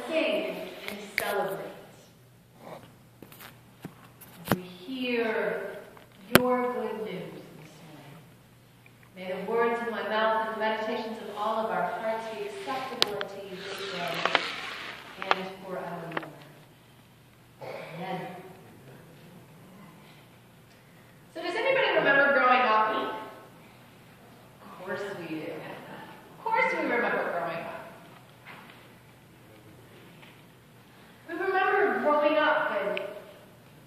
sing and celebrate. We hear your good news this morning. May the words of my mouth and the meditations of all of our hearts be acceptable unto you this day and forevermore. Amen. So does anybody remember growing up? Of course we do. Of course we remember growing up. We remember growing up and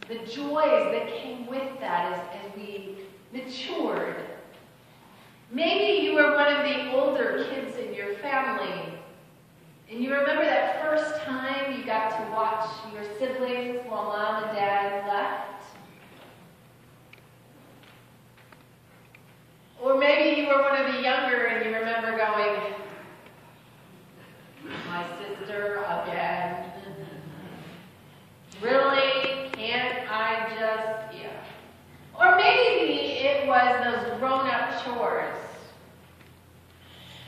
the joys that came with that as we matured. Maybe you were one of the older kids in your family, and you remember that first time you got to watch your siblings while mom and dad left. Or maybe you were one of the younger and you remember going, my sister again. Really? Can't I just, yeah. Or maybe it was those grown-up chores.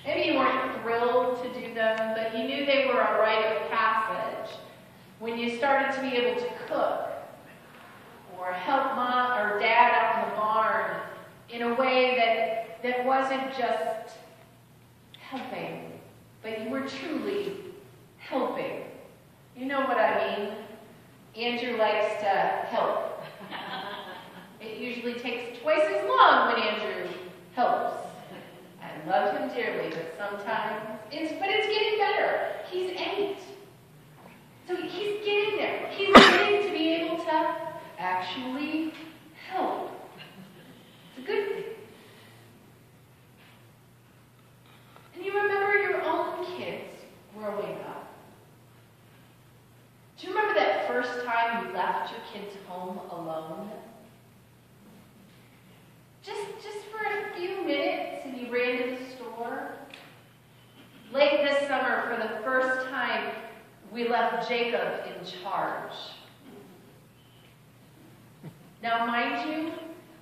Maybe you weren't thrilled to do them, but you knew they were a rite of passage when you started to be able to cook or help mom or dad out in the barn in a way that wasn't just helping, but you were truly helping. You know what I mean? Andrew likes to help. It usually takes twice as long when Andrew helps. I love him dearly, but sometimes it's getting better. He's 8. So he's getting there. He's getting to be able to actually help. It's a good thing. And you remember your own kids growing up. Do you remember that first time you left your kids home alone? Just for a few minutes and you ran to the store? Late this summer, for the first time, we left Jacob in charge. Now, mind you,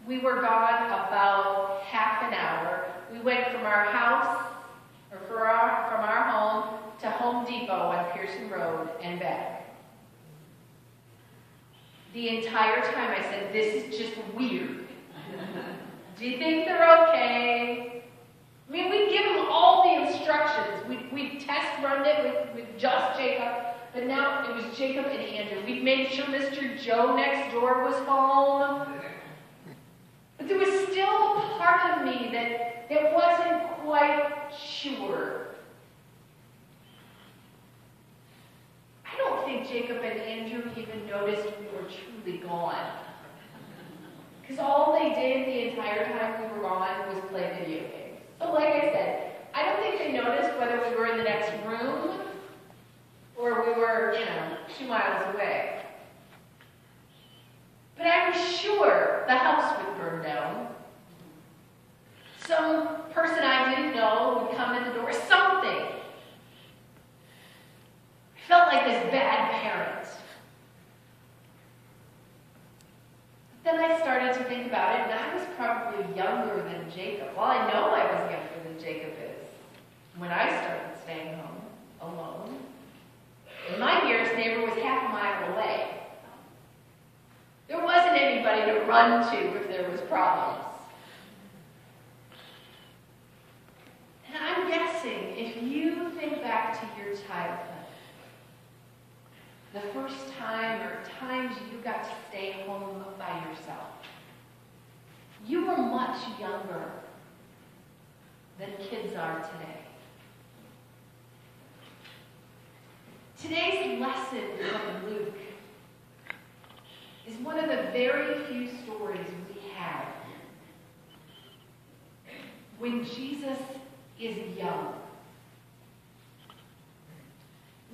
we were gone about half an hour. We went from our house, or from our home, to Home Depot on Pearson Road and back. The entire time I said, this is just weird. Do you think they're okay? I mean, we'd give them all the instructions. We'd test run it with just Jacob, but now it was Jacob and Andrew. We'd made sure Mr. Joe next door was home. But there was still a part of me that wasn't quite sure. I don't think Jacob and Andrew even noticed we were truly gone. Because all they did the entire time we were gone was play video games. So like I said, I don't think they noticed whether we were in the next room or we were, 2 miles away. But I was sure the house would burn down. Some person I didn't know would come in the door, something. I felt like this bad parent. Then I started to think about it, and I was probably younger than Jacob. Well, I know I was younger than Jacob is when I started staying home alone. And my nearest neighbor was half a mile away. There wasn't anybody to run to if there was problems. And I'm guessing if you think back to your childhood, the first time or times you got to stay home by yourself, you were much younger than kids are today. Today's lesson from Luke is one of the very few stories we have when Jesus is young.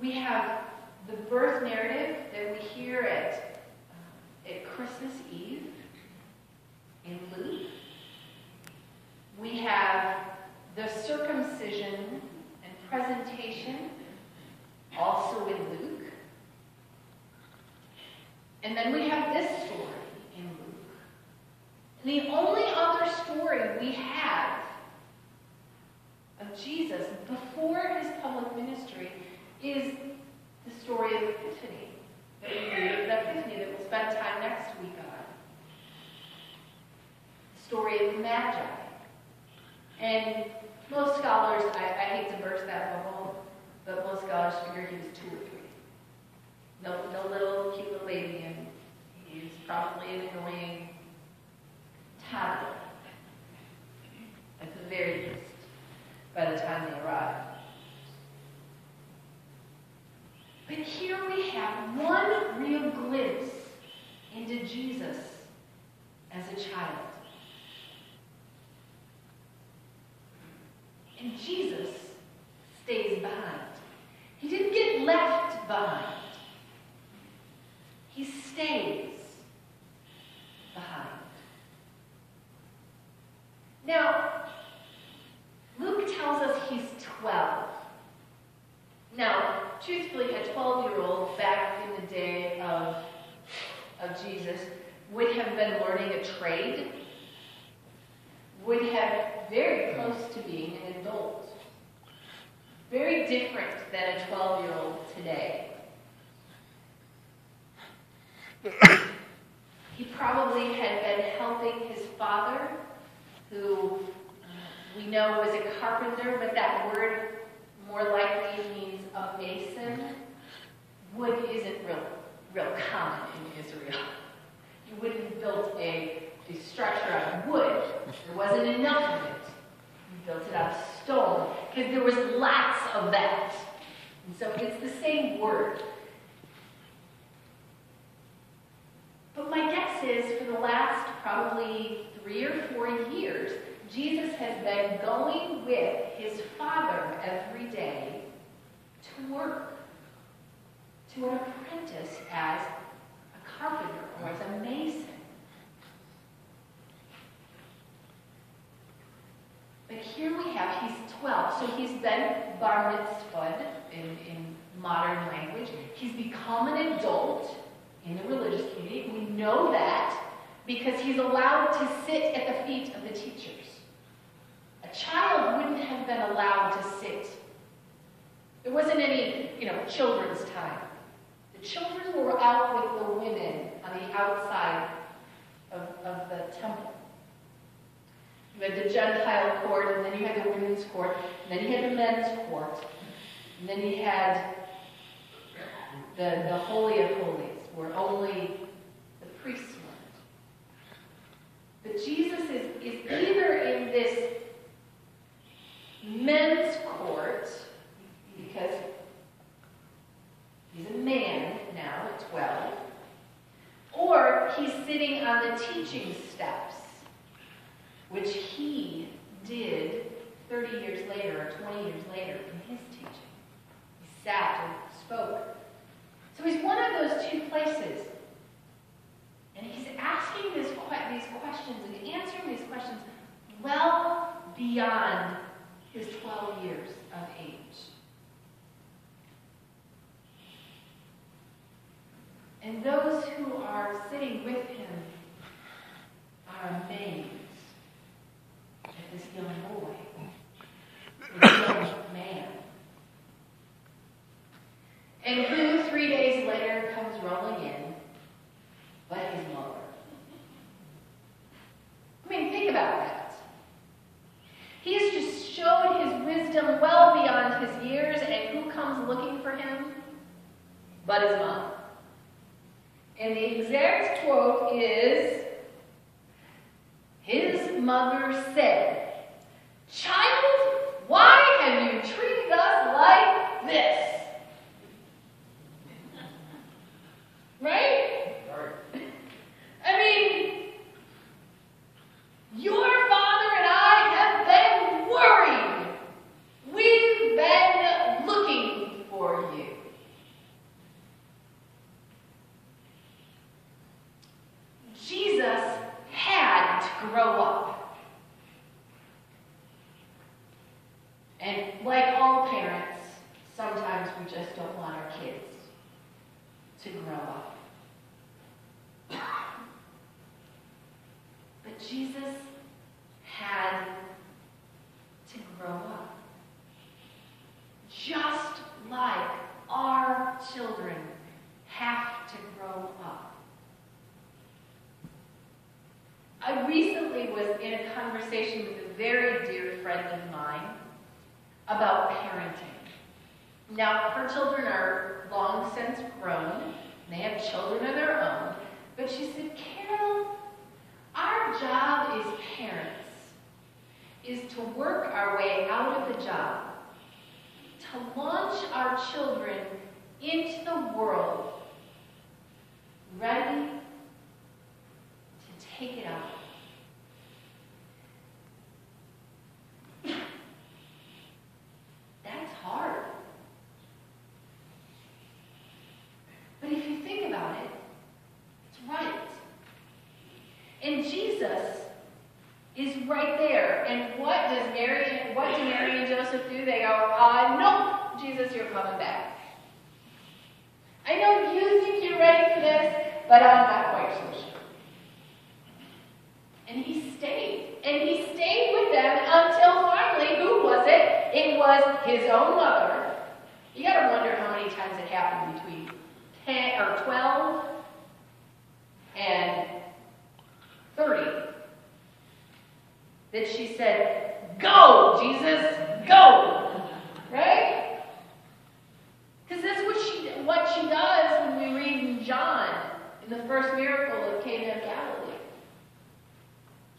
We have the birth narrative that we hear at Christmas Eve in Luke. We have the circumcision and presentation also in Luke. And then we have this story in Luke. And the only other story we have of Jesus before his public ministry is the And most scholars, I hate to burst that bubble, but most scholars figure he was 2 or 3. No little cute little baby, and he's probably an annoying toddler at the very least by the time they arrive. But here we have one real glimpse into Jesus as a child. And Jesus stays behind. He didn't get left behind. He stays behind. Now, Luke tells us he's 12. Now, truthfully, a 12-year-old back in the day of Jesus would have been learning a trade, would have very close to being an adult. Very different than a 12-year-old today. He probably had been helping his father, who we know was a carpenter, but that word more likely means a mason. Wood isn't real common in Israel. You wouldn't have built a structure out of wood. There wasn't enough of it. You built it out of stone, because there was lots of that. And so it's the same word. But my guess is for the last probably 3 or 4 years, Jesus has been going with his father every day to work, to an apprentice as a carpenter or as a mason. But here we have, he's 12, so he's been bar mitzvahed in modern language. He's become an adult in the religious community. We know that because he's allowed to sit at the feet of the teachers. A child wouldn't have been allowed to sit. There wasn't any, children's time. The children were out with the women on the outside of the temple. You had the Gentile court, and then you had the women's court, and then you had the men's court, and then you had the Holy of Holies, where only the priests went. But Jesus is either in this men's court, because he's a man now at 12, or he's sitting on the teaching steps, which he did 30 years later or 20 years later in his teaching. He sat and spoke. So he's one of those two places. And he's asking these questions and answering these questions well beyond his 12 years of age. And those who are sitting with him are amazed at this young boy, this young man. And who 3 days later comes rolling in but his mother. I mean, think about that. He has just showed his wisdom well beyond his years, and who comes looking for him but his mom? And the exact quote is, his mother said, "Child, why have you treated us like this?" Right? I mean, your father and I have been worried. We've been looking for you. Jesus had to grow up. And like all parents, sometimes we just don't want our kids to grow up. But Jesus had to grow up. Just like our children have to grow up. I recently was in a conversation with a very dear friend of mine about parenting. Now, her children are long since grown. They have children of their own. But she said, Carol, our job as parents is to work our way out of the job, to launch our children into the world ready to take it out. That's hard. But if you think about it, it's right. And Jesus is right there. And what do Mary and Joseph do? They go, no, Jesus, you're coming back. I know you think you're ready for this, but I'm not quite so sure. And he stayed. And he stayed with them until finally, who was it? It was his own mother. You got to wonder how many times it happened between 10 or 12 and 30. That she said, go, Jesus, go. Right? Because that's what she does when we read in John, in the first miracle of Cana of Galilee.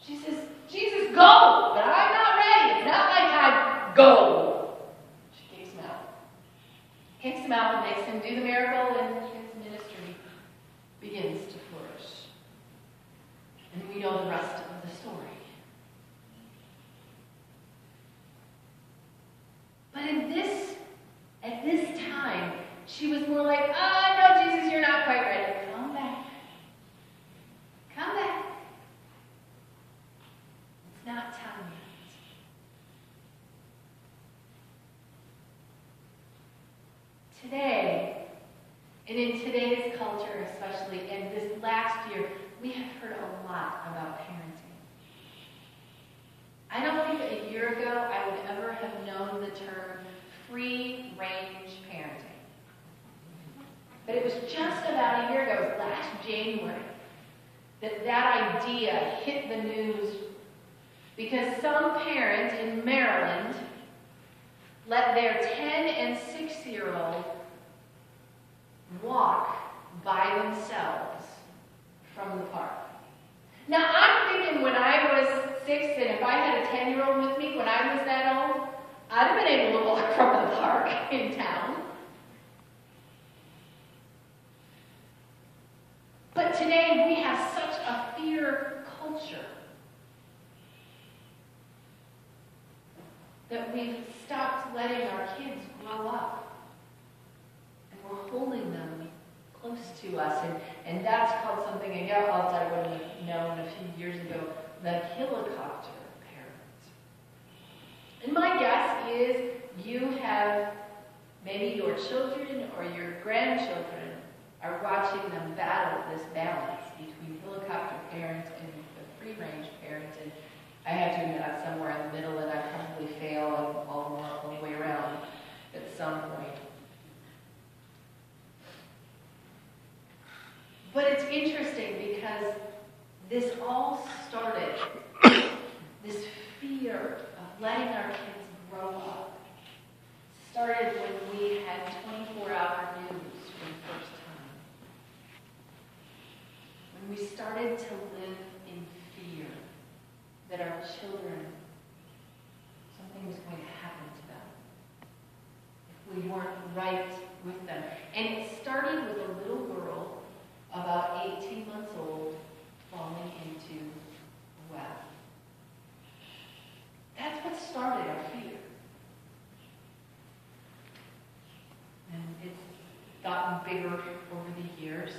She says, Jesus, go, but I'm not ready. It's not my time. Go. She kicks him out. Kicks him out and makes him do the miracle, and his ministry begins to flourish. And we know the rest of the story. But at this time, she was more like, no, Jesus, you're not quite ready. Come back. Come back. It's not time yet. Today, and in today's culture especially, and this last year, we have heard a lot about parenting. I don't think a year ago I would ever have known the term free-range parenting. But it was just about a year ago, it was last January, that idea hit the news because some parent in Maryland let their 10 and 6-year-old walk by themselves from the park. Now, I'm thinking when I was 6, and if I had a 10-year-old with me when I was that old, I'd have been able to walk from the park in town. But today we have such a fear culture that we've stopped letting our kids grow up. And we're holding them close to us. And that's called something, again, else I wouldn't have known a few years ago, the helicopter parent. And my guess is you have, maybe your children or your grandchildren are watching them battle this balance between helicopter parent and the free-range parent. And I have to admit, I'm somewhere in the middle, and I probably fail all the way around at some point. But it's interesting because this all started, this fear of letting our kids grow up, started when we had 24-hour news for the first time. When we started to live in fear that our children, something was going to happen to them if we weren't right with them. And it started with a little girl about 18 months old falling into a well. That's what started our fear. And it's gotten bigger over the years.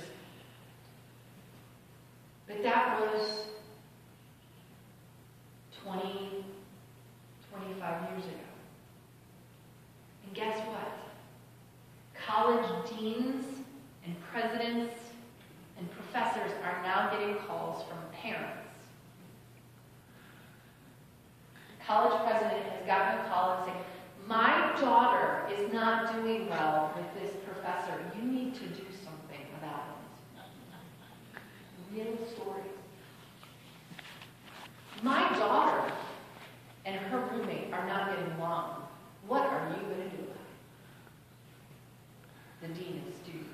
But that was 20, 25 years ago. And guess what? College deans and presidents and professors are now getting calls from parents. A college president has gotten a call and saying, my daughter is not doing well with this professor. You need to do something about it. Real stories. My daughter and her roommate are not getting along, what are you going to do about it? The dean of students.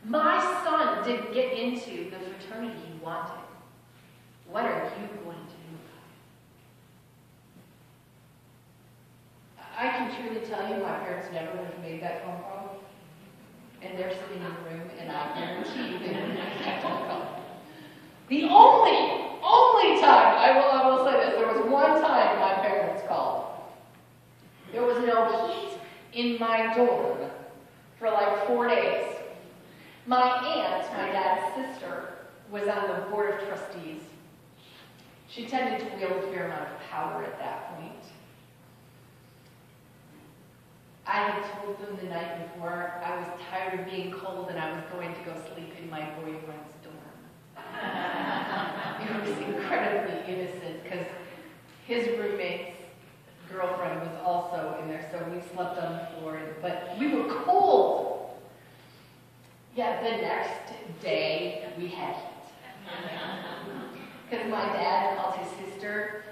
My son didn't get into the fraternity he wanted. What are you going to do about it? I can truly tell you my parents never would have made that phone call. And they're sitting in the room, and I guarantee you they wouldn't have made that phone call. The only time, I will say this, there was one time my parents called. There was no heat in my dorm for like 4 days. My aunt, my dad's sister, was on the board of trustees. She tended to wield a fair amount of power at that point. I had told them the night before I was tired of being cold and I was going to go sleep in my boyfriend's dorm. It was incredibly innocent because his roommate's girlfriend was also in there, so we slept on the floor, but we were cold. Yeah, the next day we had heat. Because my dad called his sister,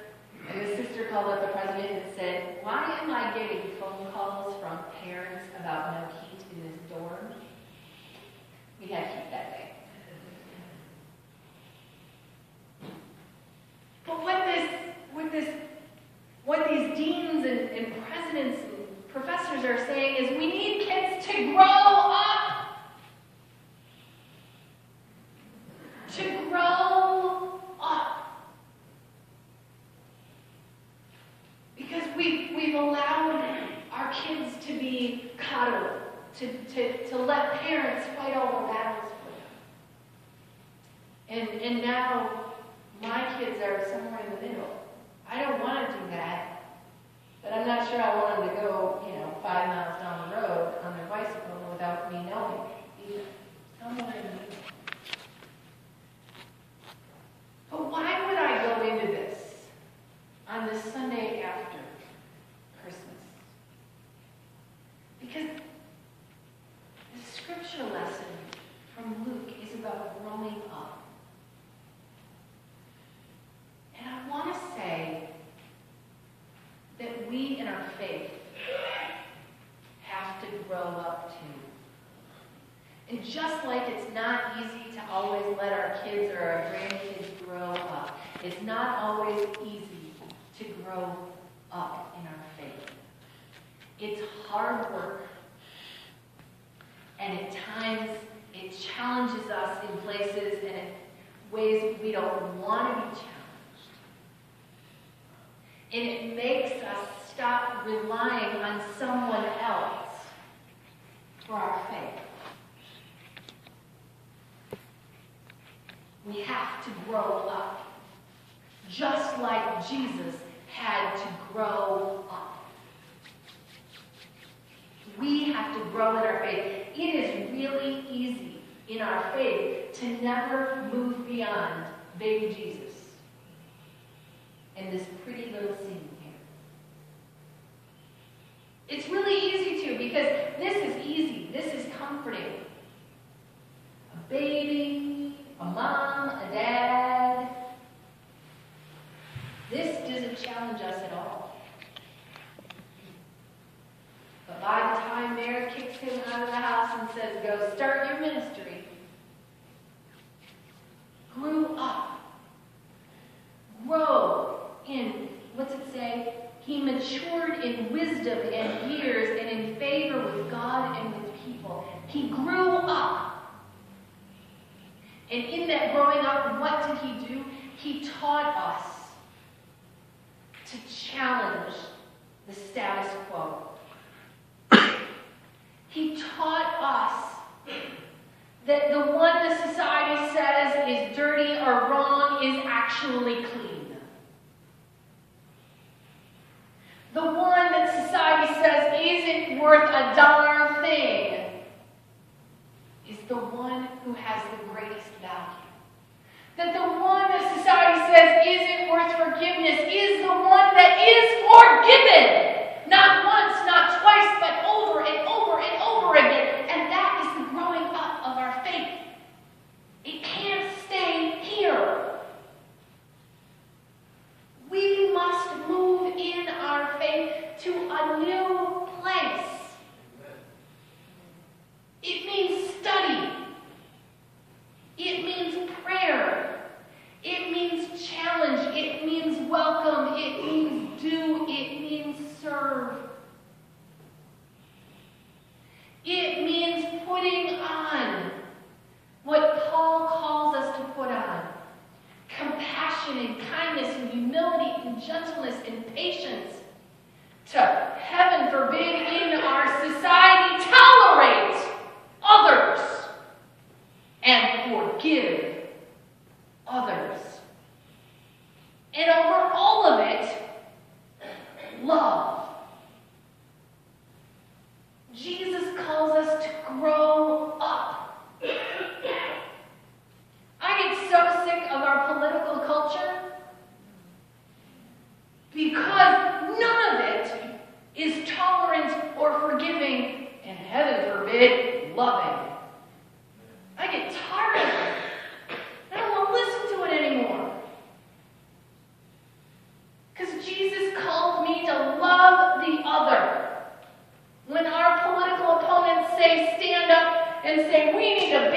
and his sister called up the president and said, "Why am I getting phone calls from parents about no heat in this dorm?" We had heat that day. But what these deans and presidents and professors are saying is we need kids to grow up. To grow up. Because we've allowed our kids to be coddled, to let parents fight all the battles for them. And now my kids are somewhere in the middle. I don't want to do that, but I'm not sure I want them to go, 5 miles down the road on their bicycle without me knowing either. Somewhere in the middle. But why would I go into this on the Sunday after Christmas? Because the scripture lesson from Luke is about growing up. And I want to say that we in our faith have to grow up too. And just like it's not easy to always let our kids or our grandkids grow up, it's not always easy to grow up in our faith. It's hard work. And at times, it challenges us in places and in ways we don't want to be challenged. And it makes us stop relying on someone else for our faith. We have to grow up, just like Jesus had to grow up. We have to grow in our faith. It is really easy in our faith to never move beyond baby Jesus and this pretty little scene here. It's really easy to, because this is easy. This is comforting. A baby, a mom, a dad. This doesn't challenge us at all. But by the time Mary kicks him out of the house and says, "Go start your ministry," grew up. Grow in, what's it say? He matured in wisdom and years and in favor with God and with people. He grew up. And in that growing up, what did he do? He taught us to challenge the status quo. He taught us that the one that society says is dirty or wrong is actually clean. The one that society says isn't worth a darn thing is the one who has the greatest value. That the one that society says isn't worth forgiveness is the one that is forgiven. Not once, not twice, but over and over and over again. And that is the growing up of our faith. It can't stay here. We it loving. I get tired of it. I don't want to listen to it anymore. Because Jesus called me to love the other. When our political opponents say, stand up and say, we need to